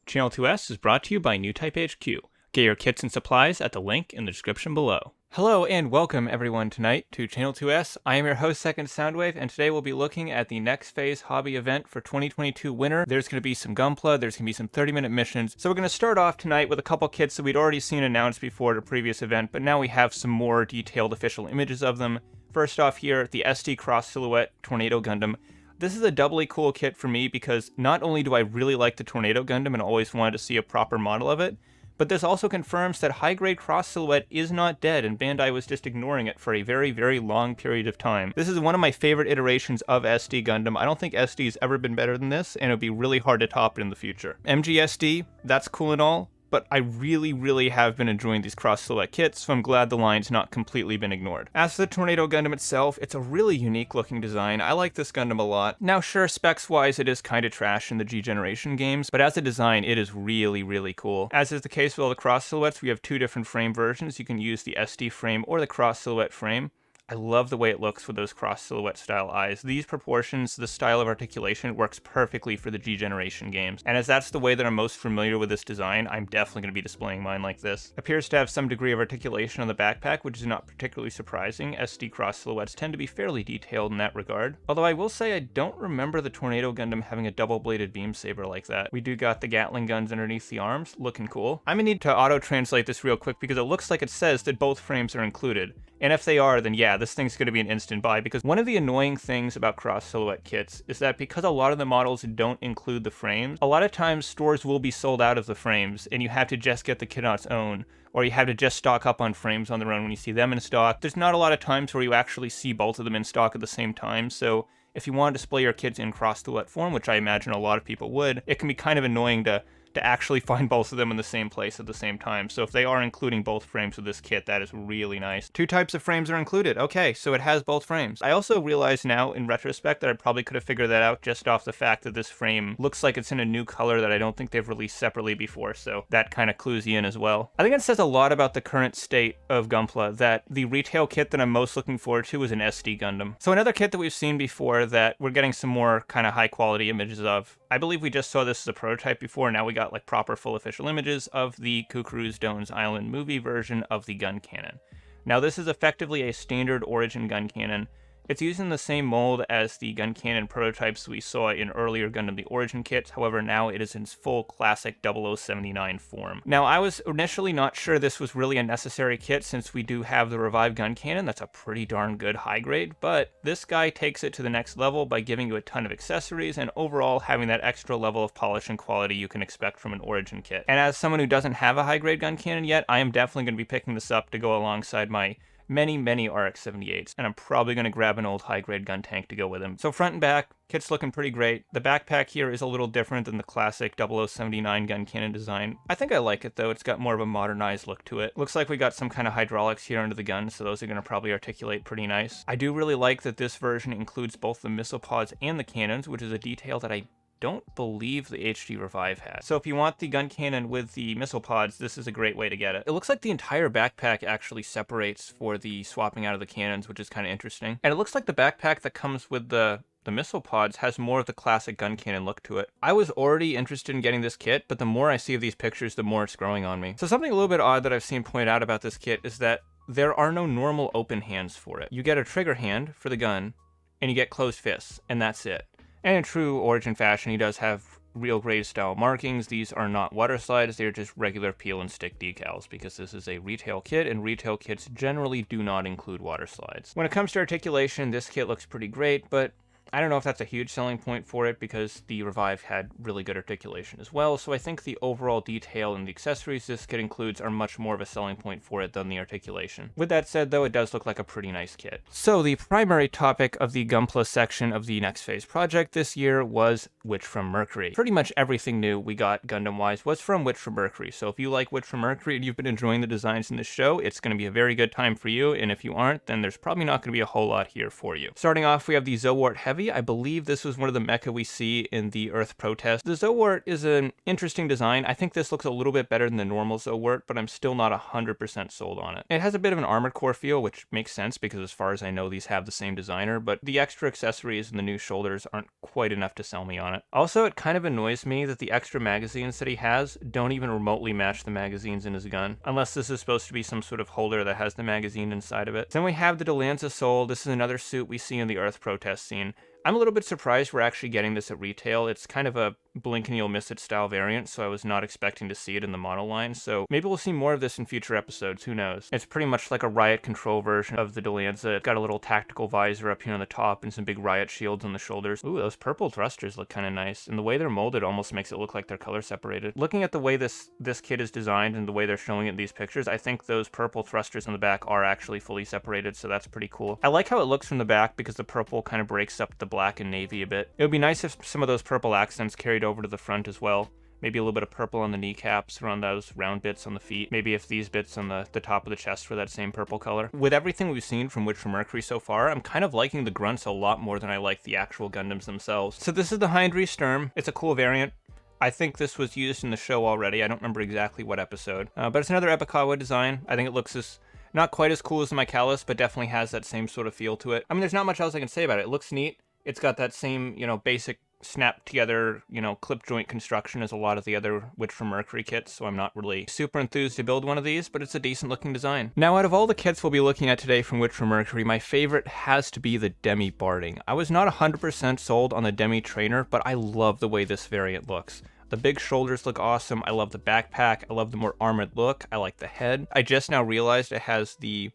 Channel 2S is brought to you by New Type HQ. Get your kits and supplies at the link in the description below. Hello and welcome everyone tonight to Channel 2S. I am your host, Second Soundwave, and today we'll be looking at the Next Phase hobby event for 2022 winter. There's going to be some Gunpla, there's going to be some 30-minute missions. So we're going to start off tonight with a couple kits that we'd already seen announced before at a previous event, but now we have some more detailed official images of them. First off here, the SD Cross Silhouette Tornado Gundam. This is a doubly cool kit for me because not only do I really like the Tornado Gundam and always wanted to see a proper model of it, but this also confirms that high-grade Cross Silhouette is not dead, and Bandai was just ignoring it for a very, very long period of time. This is one of my favorite iterations of SD Gundam. I don't think SD has ever been better than this, and it would be really hard to top it in the future. MGSD, that's cool and all, but I really have been enjoying these Cross Silhouette kits, so I'm glad the line's not completely been ignored. As for the Tornado Gundam itself, it's a really unique looking design. I like this Gundam a lot. Now sure, specs-wise it is kinda trash in the G-Generation games, but as a design it is really cool. As is the case with all the Cross Silhouettes, we have two different frame versions. You can use the SD frame or the Cross Silhouette frame. I love the way it looks with those Cross Silhouette style eyes. These proportions, the style of articulation, works perfectly for the G-Generation games. And as that's the way that I'm most familiar with this design, I'm definitely going to be displaying mine like this. Appears to have some degree of articulation on the backpack, which is not particularly surprising. SD Cross Silhouettes tend to be fairly detailed in that regard. Although I will say I don't remember the Tornado Gundam having a double-bladed beam saber like that. We do got the Gatling guns underneath the arms, looking cool. I'm going to need to auto-translate this real quick because it looks like it says that both frames are included. And if they are, then yeah, this thing's going to be an instant buy, because one of the annoying things about Cross Silhouette kits is that because a lot of the models don't include the frames, a lot of times stores will be sold out of the frames, and you have to just get the kit on its own, or you have to just stock up on frames on their own when you see them in stock. There's not a lot of times where you actually see both of them in stock at the same time, so if you want to display your kits in Cross Silhouette form, which I imagine a lot of people would, it can be kind of annoying to actually find both of them in the same place at the same time. So if they are including both frames with this kit, that is really nice. Two types of frames are included. Okay, so it has both frames. I also realize now, in retrospect, that I probably could have figured that out just off the fact that this frame looks like it's in a new color that I don't think they've released separately before, so that kind of clues you in as well. I think it says a lot about the current state of Gunpla that the retail kit that I'm most looking forward to is an SD Gundam. So another kit that we've seen before that we're getting some more kind of high quality images of. I believe we just saw this as a prototype before, now we got like proper full official images of the Kukuru's Dones Island movie version of the Guncannon. Now this is effectively a standard Origin Guncannon. It's using the same mold as the Guncannon prototypes we saw in earlier Gundam the Origin kits, however now it is in its full classic 0079 form. Now I was initially not sure this was really a necessary kit since we do have the revived Guncannon. That's a pretty darn good high grade, but this guy takes it to the next level by giving you a ton of accessories and overall having that extra level of polish and quality you can expect from an Origin kit. And as someone who doesn't have a high grade Guncannon yet, I am definitely going to be picking this up to go alongside my many RX-78s, and I'm probably going to grab an old high-grade gun tank to go with him. So front and back, kit's looking pretty great. The backpack here is a little different than the classic 0079 Guncannon design. I think I like it though, it's got more of a modernized look to it. Looks like we got some kind of hydraulics here under the gun, so those are going to probably articulate pretty nice. I do really like that this version includes both the missile pods and the cannons, which is a detail that I don't believe the HD Revive has. So if you want the Guncannon with the missile pods, this is a great way to get it. It looks like the entire backpack actually separates for the swapping out of the cannons, which is kind of interesting. And it looks like the backpack that comes with the missile pods has more of the classic Guncannon look to it. I was already interested in getting this kit, but the more I see of these pictures, the more it's growing on me. So something a little bit odd that I've seen pointed out about this kit is that there are no normal open hands for it. You get a trigger hand for the gun, and you get closed fists, and that's it. And in true Origin fashion, he does have real grade style markings. These are not water slides, they're just regular peel and stick decals, because this is a retail kit, and retail kits generally do not include water slides. When it comes to articulation, this kit looks pretty great, but I don't know if that's a huge selling point for it because the Revive had really good articulation as well, so I think the overall detail and the accessories this kit includes are much more of a selling point for it than the articulation. With that said though, it does look like a pretty nice kit. So the primary topic of the Gunpla section of the Next Phase project this year was Witch from Mercury. Pretty much everything new we got Gundam-wise was from Witch from Mercury, so if you like Witch from Mercury and you've been enjoying the designs in this show, it's going to be a very good time for you, and if you aren't, then there's probably not going to be a whole lot here for you. Starting off, we have the Zowart Heavy, heavy. I believe this was one of the mecha we see in the Earth Protest. The Zowort is an interesting design. I think this looks a little bit better than the normal Zowort, but I'm still not 100% sold on it. It has a bit of an Armored Core feel, which makes sense because as far as I know, these have the same designer, but the extra accessories and the new shoulders aren't quite enough to sell me on it. Also, it kind of annoys me that the extra magazines that he has don't even remotely match the magazines in his gun, unless this is supposed to be some sort of holder that has the magazine inside of it. Then we have the Delancey Soul. This is another suit we see in the Earth Protest scene. I'm a little bit surprised we're actually getting this at retail. It's kind of a blink and you'll miss it style variant, so I was not expecting to see it in the model line, so maybe we'll see more of this in future episodes, who knows. It's pretty much like a riot control version of the Delancey. It's got a little tactical visor up here on the top and some big riot shields on the shoulders. Ooh, those purple thrusters look kind of nice, and the way they're molded almost makes it look like they're color separated. Looking at the way this kit is designed and the way they're showing it in these pictures, I think those purple thrusters on the back are actually fully separated, so that's pretty cool. I like how it looks from the back because the purple kind of breaks up the black and navy a bit. It would be nice if some of those purple accents carried over to the front as well. Maybe a little bit of purple on the kneecaps, around those round bits on the feet. Maybe if these bits on the top of the chest were that same purple color. With everything we've seen from Witcher Mercury so far, I'm kind of liking the grunts a lot more than I like the actual Gundams themselves. So this is the Hindri Sturm. It's a cool variant. I think this was used in the show already. I don't remember exactly what episode. But it's another Epicawa design. I think it looks not quite as cool as the Michaelis, but definitely has that same sort of feel to it. I mean, there's not much else I can say about it. It looks neat. It's got that same, basic snap together, clip joint construction as a lot of the other Witcher Mercury kits, so I'm not really super enthused to build one of these, but it's a decent looking design. Now, out of all the kits we'll be looking at today from Witcher Mercury, my favorite has to be the Demi Barding. I was not 100% sold on the Demi Trainer, but I love the way this variant looks. The big shoulders look awesome. I love the backpack. I love the more armored look. I like the head. I just now realized it has the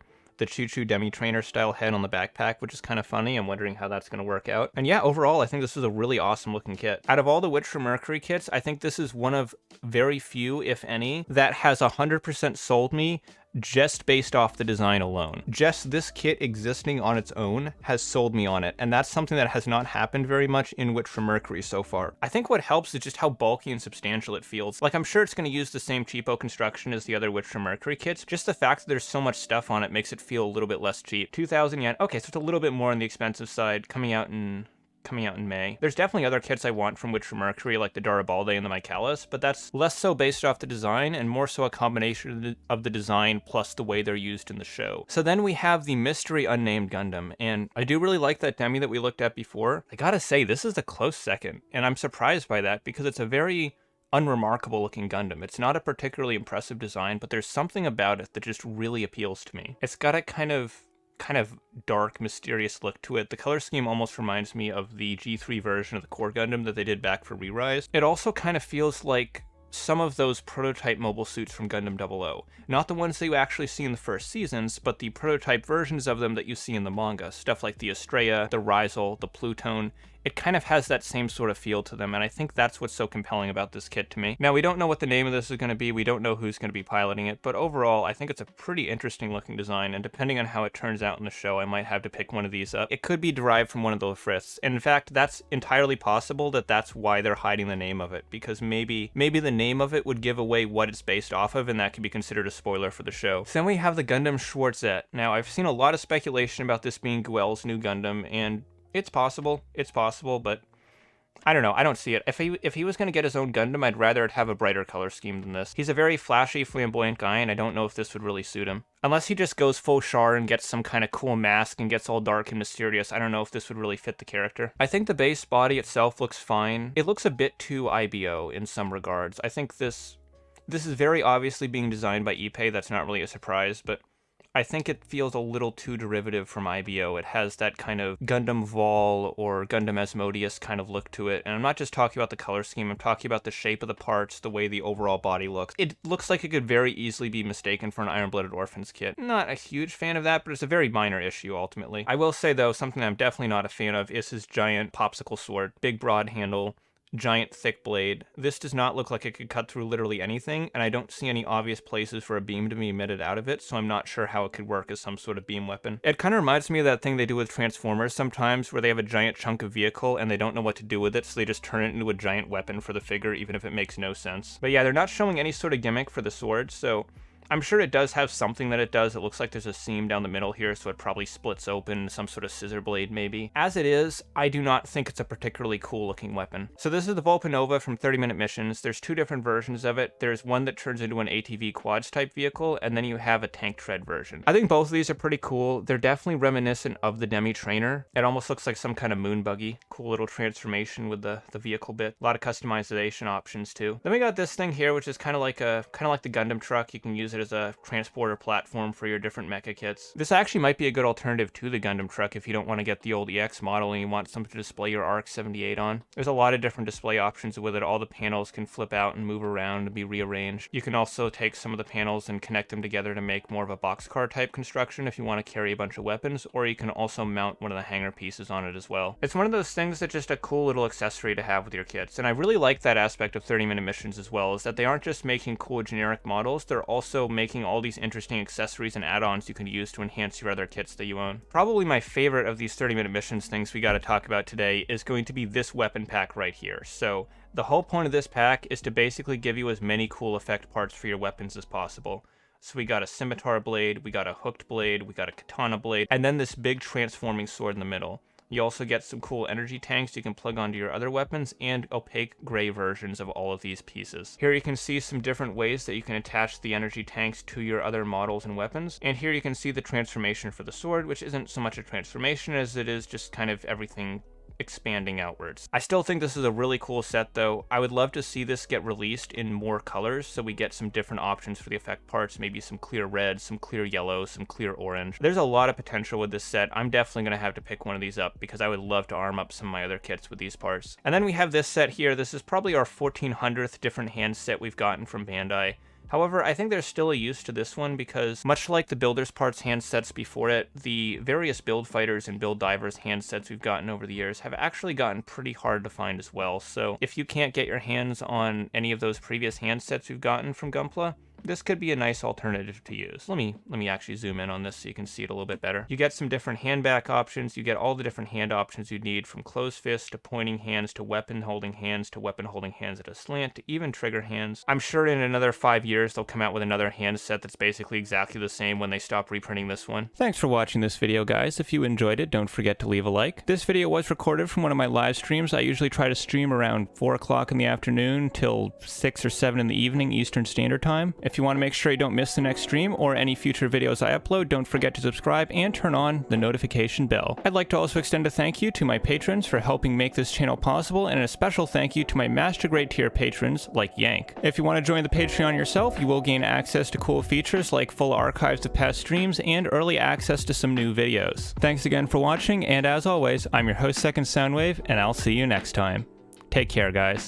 Choo Choo Demi Trainer style head on the backpack, which is kind of funny. I'm wondering how that's going to work out. And yeah, overall, I think this is a really awesome looking kit. Out of all the Witcher Mercury kits, I think this is one of very few, if any, that has 100% sold me just based off the design alone. Just this kit existing on its own has sold me on it, and that's something that has not happened very much in Witcher Mercury so far. I think what helps is just how bulky and substantial it feels. Like, I'm sure it's going to use the same cheapo construction as the other Witcher Mercury kits, just the fact that there's so much stuff on it makes it feel a little bit less cheap. 2,000 yen, okay, so it's a little bit more on the expensive side, coming out in May. There's definitely other kits I want from Witcher Mercury, like the Garibaldi and the Michaelis, but that's less so based off the design and more so a combination of the design plus the way they're used in the show. So then we have the Mystery Unnamed Gundam, and I do really like that Demi that we looked at before. I gotta say, this is a close second, and I'm surprised by that because it's a very unremarkable looking Gundam. It's not a particularly impressive design, but there's something about it that just really appeals to me. It's got a kind of dark, mysterious look to it. The color scheme almost reminds me of the G3 version of the Core Gundam that they did back for Re-Rise. It also kind of feels like some of those prototype mobile suits from Gundam 00. Not the ones that you actually see in the first seasons, but the prototype versions of them that you see in the manga. Stuff like the Estrella, the Rizal, the Pluton. It kind of has that same sort of feel to them, and I think that's what's so compelling about this kit to me. Now, we don't know what the name of this is going to be, we don't know who's going to be piloting it, but overall, I think it's a pretty interesting looking design, and depending on how it turns out in the show, I might have to pick one of these up. It could be derived from one of the Friths, and in fact, that's entirely possible that that's why they're hiding the name of it, because maybe the name of it would give away what it's based off of, and that could be considered a spoiler for the show. So then we have the Gundam Schwarzette. Now, I've seen a lot of speculation about this being Guel's new Gundam, and it's possible, but I don't know, I don't see it. If he was going to get his own Gundam, I'd rather it have a brighter color scheme than this. He's a very flashy, flamboyant guy, and I don't know if this would really suit him. Unless he just goes full Char and gets some kind of cool mask and gets all dark and mysterious, I don't know if this would really fit the character. I think the base body itself looks fine. It looks a bit too IBO in some regards. I think this is very obviously being designed by Ippei. That's not really a surprise, but I think it feels a little too derivative from IBO. It has that kind of Gundam Vol or Gundam Asmodeus kind of look to it. And I'm not just talking about the color scheme, I'm talking about the shape of the parts, the way the overall body looks. It looks like it could very easily be mistaken for an Iron-Blooded Orphans kit. Not a huge fan of that, but it's a very minor issue ultimately. I will say though, something I'm definitely not a fan of is his giant popsicle sword. Big broad handle, giant thick blade. This does not look like it could cut through literally anything, and I don't see any obvious places for a beam to be emitted out of it, so I'm not sure how it could work as some sort of beam weapon. It kind of reminds me of that thing they do with Transformers sometimes, where they have a giant chunk of vehicle and they don't know what to do with it, so they just turn it into a giant weapon for the figure, even if it makes no sense. But yeah, they're not showing any sort of gimmick for the sword, so I'm sure it does have something that it does. It looks like there's a seam down the middle here, so it probably splits open, some sort of scissor blade maybe. As it is, I do not think it's a particularly cool looking weapon. So this is the Volpanova from 30-Minute Missions. There's two different versions of it. There's one that turns into an ATV quads type vehicle, and then you have a tank tread version. I think both of these are pretty cool. They're definitely reminiscent of the Demi Trainer. It almost looks like some kind of moon buggy. Cool little transformation with the vehicle bit. A lot of customization options too. Then we got this thing here, which is kind of like the Gundam truck. You can use it as a transporter platform for your different mecha kits. This actually might be a good alternative to the Gundam truck if you don't want to get the old EX model and you want something to display your ARC 78 on. There's a lot of different display options with it. All the panels can flip out and move around and be rearranged. You can also take some of the panels and connect them together to make more of a boxcar type construction if you want to carry a bunch of weapons, or you can also mount one of the hanger pieces on it as well. It's one of those things that's just a cool little accessory to have with your kits, and I really like that aspect of 30-Minute Missions as well, is that they aren't just making cool generic models, they're also making all these interesting accessories and add-ons you can use to enhance your other kits that you own. Probably my favorite of these 30-Minute Missions things we got to talk about today is going to be this weapon pack right here. So the whole point of this pack is to basically give you as many cool effect parts for your weapons as possible. So we got a scimitar blade, we got a hooked blade, we got a katana blade, and then this big transforming sword in the middle. You also get some cool energy tanks you can plug onto your other weapons, and opaque gray versions of all of these pieces. Here you can see some different ways that you can attach the energy tanks to your other models and weapons, and here you can see the transformation for the sword, which isn't so much a transformation as it is just kind of everything expanding outwards. I still think this is a really cool set though. I would love to see this get released in more colors so we get some different options for the effect parts, maybe some clear red, some clear yellow, some clear orange. There's a lot of potential with this set. I'm definitely going to have to pick one of these up because I would love to arm up some of my other kits with these parts. And then we have this set here. This is probably our 1400th different hand set we've gotten from Bandai. However, I think there's still a use to this one because, much like the Builder's Parts handsets before it, the various Build Fighters and Build Divers handsets we've gotten over the years have actually gotten pretty hard to find as well. So if you can't get your hands on any of those previous handsets we've gotten from Gunpla, this could be a nice alternative to use. Let me actually zoom in on this so you can see it a little bit better. You get some different hand back options. You get all the different hand options you need, from closed fist to pointing hands to weapon holding hands at a slant to even trigger hands. I'm sure in another 5 years they'll come out with another hand set that's basically exactly the same when they stop reprinting this one. Thanks for watching this video, guys. If you enjoyed it, don't forget to leave a like. This video was recorded from one of my live streams. I usually try to stream around 4 o'clock in the afternoon till 6 or 7 in the evening Eastern Standard Time. If you want to make sure you don't miss the next stream or any future videos I upload, don't forget to subscribe and turn on the notification bell. I'd like to also extend a thank you to my patrons for helping make this channel possible, and a special thank you to my Master Grade tier patrons like Yank. If you want to join the Patreon yourself, you will gain access to cool features like full archives of past streams and early access to some new videos. Thanks again for watching, and as always, I'm your host, Second Soundwave, and I'll see you next time. Take care, guys.